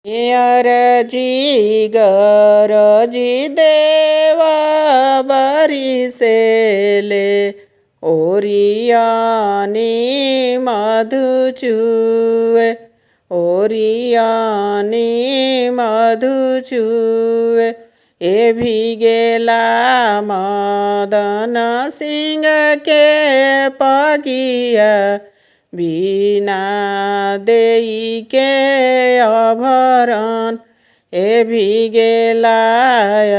अरजी गरजी देवा बरिसेले ओरियानी मधु चुए ओरियानी मधु चुए ए भी गेला मदन सिंह के पगिया बिना देई के अभरण ए भी गेला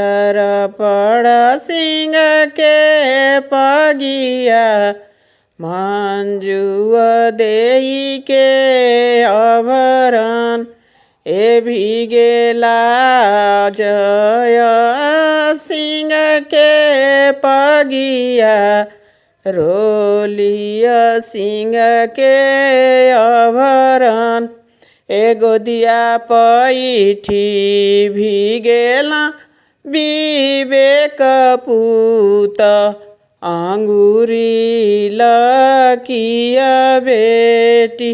अरपड़ सिंह के पगिया मंजुआ देई के अभरण ए भी गेला जय सिंह के पगिया रोलिया सिंह के अभरण ए गोदिया पैठी भी गेला विवेक पूत अंगूरी लकिया बेटी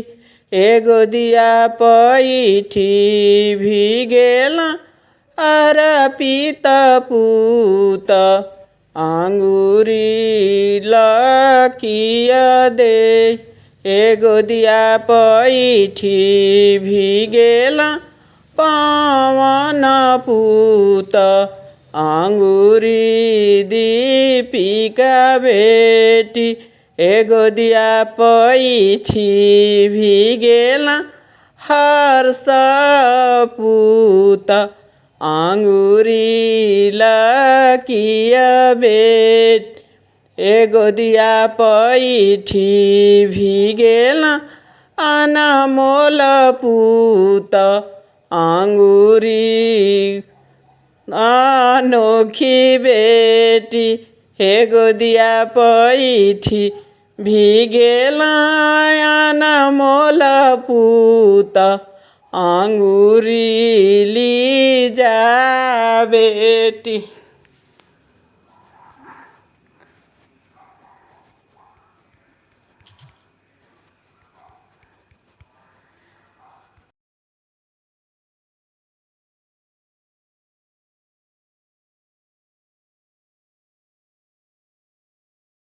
ए गोदिया पैठी भी गेला अर्पित पूत अंगूरी लकिया दे ए गोदिया पैठी भी गेला पवन पूत अंगूरी दीपिका बेटी ए गोदिया पैठी भी गेला हर्ष पूत अंगूरी लकिया बेट ए गोदिया पैठी भी गेला अनमोल पूत अंगूरी अनोखी बेटी हे गोदिया पैठी भी गेला अनमोल पूत अंगूरी ली जा बेटी।